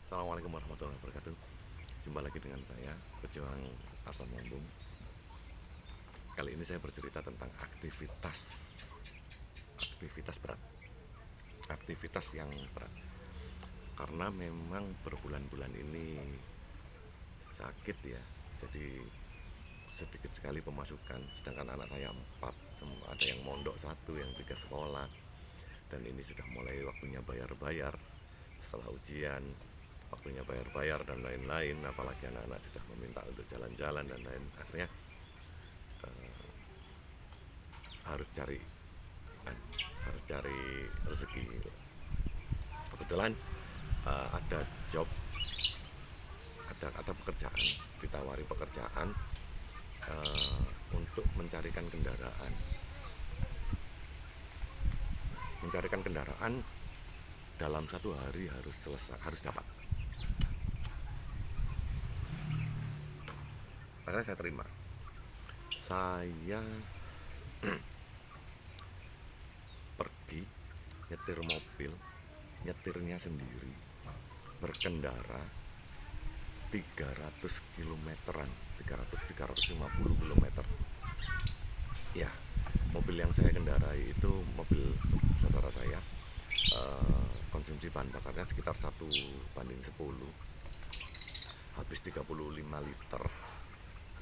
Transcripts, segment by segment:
Assalamualaikum warahmatullahi wabarakatuh. Jumpa lagi dengan saya, pejuang asam lambung. Kali ini saya bercerita tentang aktivitas berat, aktivitas yang berat. Karena memang berbulan-bulan ini sakit ya, jadi sedikit sekali pemasukan. Sedangkan anak saya 4, ada yang mondok 1, yang 3 sekolah. Dan ini sudah mulai waktunya bayar-bayar setelah ujian, waktunya bayar-bayar dan lain-lain, apalagi anak-anak sudah meminta untuk jalan-jalan dan lain, akhirnya harus cari harus cari rezeki. Kebetulan ada job, ada pekerjaan, ditawari pekerjaan untuk mencarikan kendaraan dalam 1 hari harus selesai, harus dapat. Akhirnya saya terima. Saya pergi nyetir mobil, nyetirnya sendiri, berkendara 300 kilometeran, 300-350 kilometer. Ya, mobil yang saya kendarai itu mobil saudara saya. Konsumsi bahan bakarnya sekitar 1:10, habis 35 liter.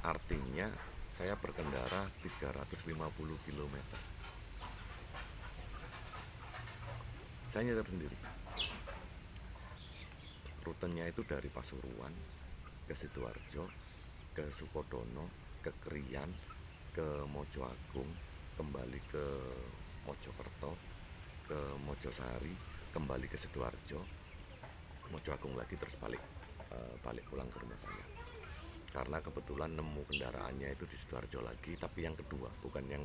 Artinya saya berkendara 350 kilometer. Saya nyetir sendiri. Rutenya itu dari Pasuruan ke Sidoarjo, ke Sukodono, ke Krian, ke Mojoagung, kembali ke Mojokerto, ke Mojosari, kembali ke Sidoarjo, Mojoagung lagi, terus balik pulang ke rumah saya. Karena kebetulan nemu kendaraannya itu di Sidoarjo lagi, tapi yang kedua, bukan yang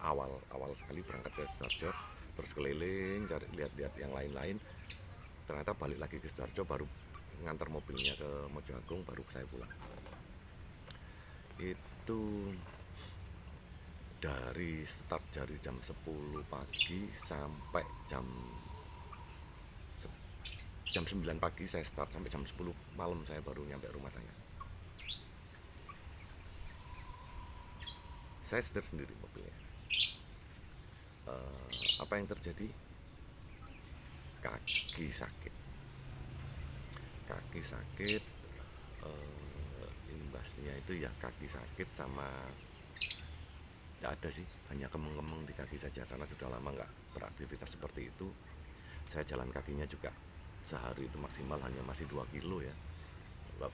awal sekali berangkat ke Sidoarjo, terus keliling cari lihat-lihat yang lain-lain. Ternyata balik lagi ke Sidoarjo, baru ngantar mobilnya ke Mojoagung, baru saya pulang. Itu dari start dari jam 10 pagi sampai jam 9 pagi saya start, sampai jam 10 malam saya baru nyampe rumah saya. Saya setir sendiri mobilnya. Apa yang terjadi? Kaki sakit. Kaki sakit. Imbasnya itu ya kaki sakit, sama tidak ada sih, hanya kemeng-kemeng di kaki saja karena sudah lama nggak beraktivitas seperti itu. Saya jalan kakinya juga sehari itu maksimal hanya masih 2 kilo ya,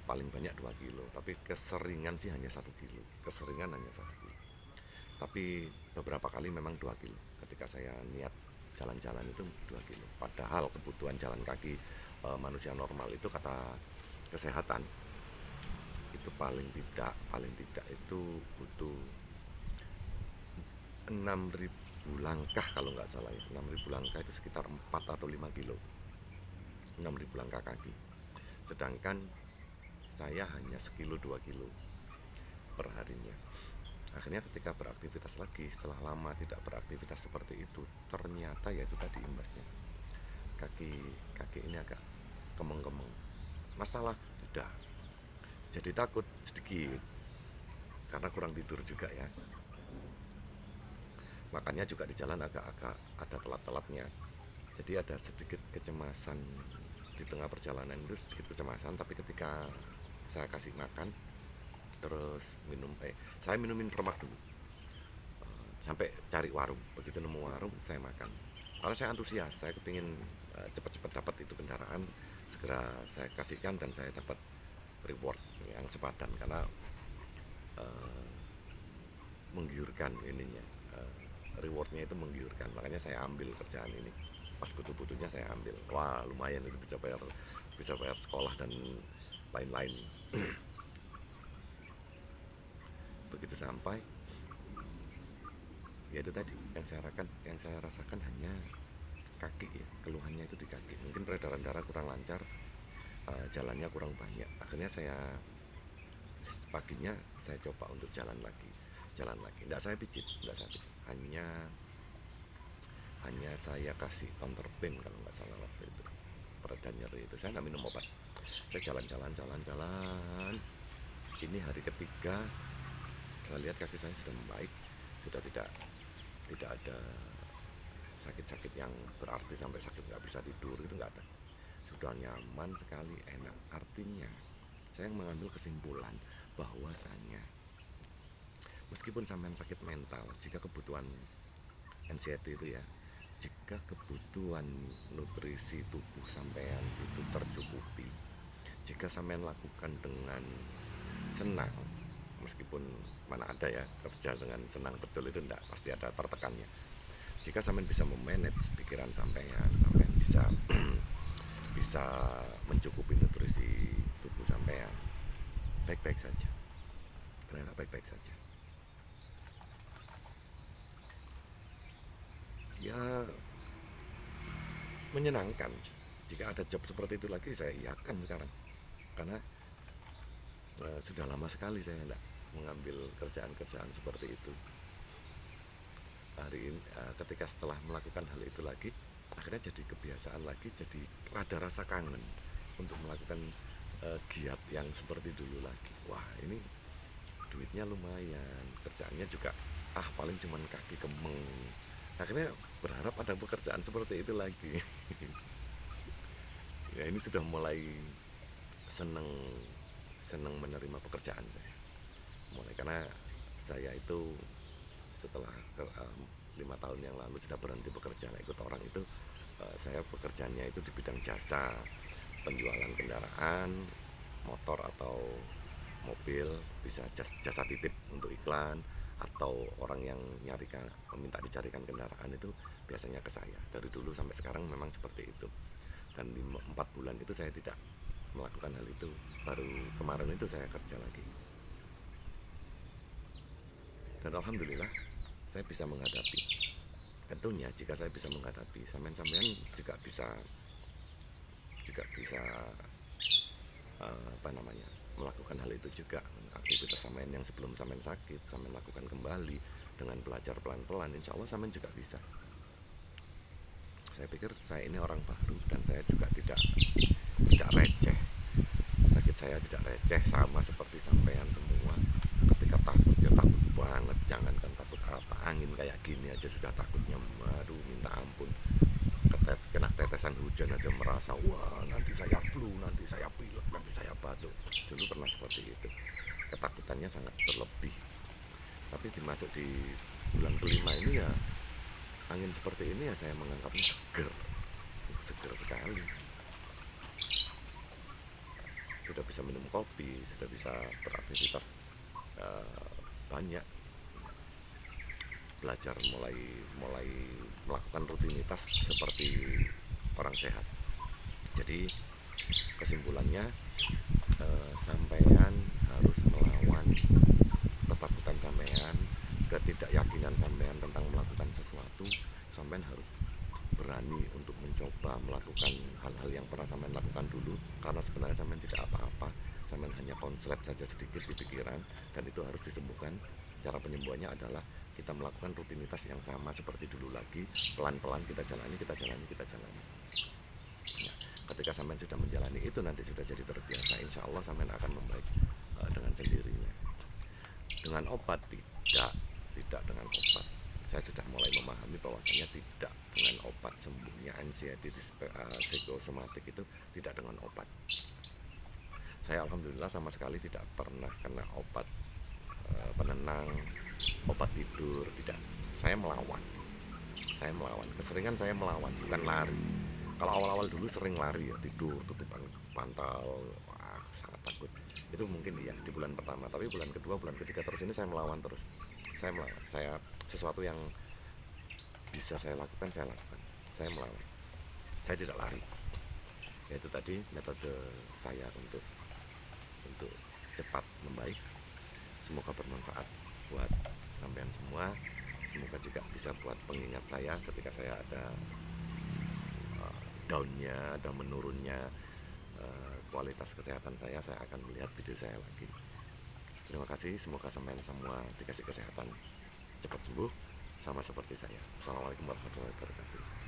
paling banyak 2 kilo, tapi keseringan sih hanya 1 kilo, tapi beberapa kali memang 2 kilo ketika saya niat jalan-jalan itu 2 kilo. Padahal kebutuhan jalan kaki manusia normal itu, kata kesehatan, itu paling tidak itu butuh 6.000 langkah kalau nggak salah ya. 6.000 langkah itu sekitar 4 atau 5 kilo, 6.000 langkah kaki. Sedangkan saya hanya 1-2 kilo per harinya. Akhirnya ketika beraktivitas lagi, setelah lama tidak beraktivitas seperti itu, ternyata ya itu tadi imbasnya. Kaki ini agak kemeng-kemeng. Masalah tidak, jadi takut sedikit karena kurang tidur juga ya. Makanya juga di jalan agak-agak ada telat-telatnya. Jadi ada sedikit kecemasan di tengah perjalanan itu, sedikit kecemasan. Tapi ketika saya kasih makan, terus saya minumin remak dulu, sampai cari warung. Begitu nemu warung, saya makan. Karena saya antusias, saya kepingin cepat-cepat dapat itu kendaraan, segera saya kasihkan dan saya dapat reward yang sepadan. Karena menggiurkan ininya, rewardnya itu menggiurkan. Makanya saya ambil kerjaan ini, pas butuh-butuhnya saya ambil. Wah, lumayan itu, bisa bayar sekolah dan lain-lain. Begitu sampai, ya itu tadi yang saya rasakan hanya kaki ya, keluhannya itu di kaki. Mungkin peredaran darah kurang lancar, jalannya kurang banyak. Akhirnya paginya saya coba untuk jalan lagi. Tidak saya pijit, hanya saya kasih counterpain kalau nggak salah waktu itu. pereda nyeri itu. Saya nggak minum obat. Saya jalan-jalan. Ini hari ketiga, saya lihat kaki saya sudah membaik, sudah tidak ada sakit-sakit yang berarti sampai sakit nggak bisa tidur, itu nggak ada. Sudah nyaman sekali, enak. Artinya saya mengambil kesimpulan bahwasanya meskipun sampean sakit mental, jika kebutuhan anxiety itu ya, jika kebutuhan nutrisi tubuh sampean itu tercukupi, jika sampean lakukan dengan senang, meskipun mana ada ya kerja dengan senang betul itu enggak, pasti ada tertekannya. Jika sampean bisa memanage pikiran sampean bisa bisa mencukupi nutrisi tubuh sampean, baik-baik saja. Ternyata baik-baik saja. Ya, menyenangkan. Jika ada job seperti itu lagi, saya iakan sekarang. Karena sudah lama sekali saya tidak mengambil kerjaan-kerjaan seperti itu. Hari ini ketika setelah melakukan hal itu lagi, akhirnya jadi kebiasaan lagi, jadi ada rasa kangen untuk melakukan giat yang seperti dulu lagi. Wah, ini duitnya lumayan, kerjaannya juga paling cuman kaki kemeng. Akhirnya berharap ada pekerjaan seperti itu lagi. Ya, ini sudah mulai seneng menerima pekerjaan saya. Mulai, karena saya itu setelah 5 tahun yang lalu sudah berhenti bekerja, ikut orang itu. Saya pekerjaannya itu di bidang jasa, penjualan kendaraan, motor atau mobil, bisa jasa titip untuk iklan, atau orang yang minta dicarikan kendaraan itu biasanya ke saya. Dari dulu sampai sekarang memang seperti itu. Dan 4 bulan itu saya tidak melakukan hal itu. Baru kemarin itu saya kerja lagi. Dan alhamdulillah saya bisa menghadapi. Tentunya jika saya bisa menghadapi, sampean juga bisa melakukan hal itu juga. Aktivitas sampean yang sebelum sampean sakit, sampean lakukan kembali dengan belajar pelan-pelan, insya Allah sampean juga bisa. Saya pikir saya ini orang baru dan saya juga tidak receh. Sakit saya tidak receh, sama seperti sampean semua. Ketika takut ya takut banget, jangankan takut apa, angin kayak gini aja sudah takutnya, aduh minta ampun. Kena tetesan hujan aja merasa wah nanti saya flu, nanti saya pilek, nanti saya batuk. Dulu pernah seperti itu, ketakutannya sangat berlebih. Tapi dimasuk di bulan kelima ini ya, angin seperti ini ya saya menganggapnya seger sekali. Sudah bisa minum kopi, sudah bisa beraktivitas banyak, belajar mulai melakukan rutinitas seperti orang sehat. Jadi kesimpulannya, sampean harus melawan ketakutan sampean, ketidakyakinan sampean tentang melakukan sesuatu. Sampean harus berani untuk mencoba melakukan hal-hal yang pernah sampean lakukan dulu, karena sebenarnya sampean tidak apa-apa, sampean hanya konslet saja sedikit di pikiran, dan itu harus disembuhkan. Cara penyembuhannya adalah kita melakukan rutinitas yang sama seperti dulu lagi, pelan-pelan kita jalani. Nah, ketika sampean sudah menjalani itu, nanti sudah jadi terbiasa, insya Allah sampean akan membaik dengan sendirinya. Dengan obat tidak dengan obat. Saya sudah mulai memahami bahwasanya tidak dengan obat sembuhnya anxiety psikosomatik itu, tidak dengan obat. Saya alhamdulillah sama sekali tidak pernah kena obat penenang, obat tidur, tidak. Saya melawan. Keseringan saya melawan, bukan lari. Kalau awal-awal dulu sering lari ya, tidur tutupan bantal, sangat takut. Itu mungkin ya di bulan pertama, tapi bulan kedua, bulan ketiga terus ini saya melawan terus. Saya sesuatu yang bisa saya lakukan, saya melawan. Saya tidak lari. Yaitu tadi metode saya untuk cepat membaik. Semoga bermanfaat buat sampean semua. Semoga juga bisa buat pengingat saya ketika saya ada downnya, ada menurunnya kualitas kesehatan saya akan melihat video saya lagi. Terima kasih, semoga sampean semua dikasih kesehatan, cepat sembuh sama seperti saya. Assalamualaikum warahmatullahi wabarakatuh.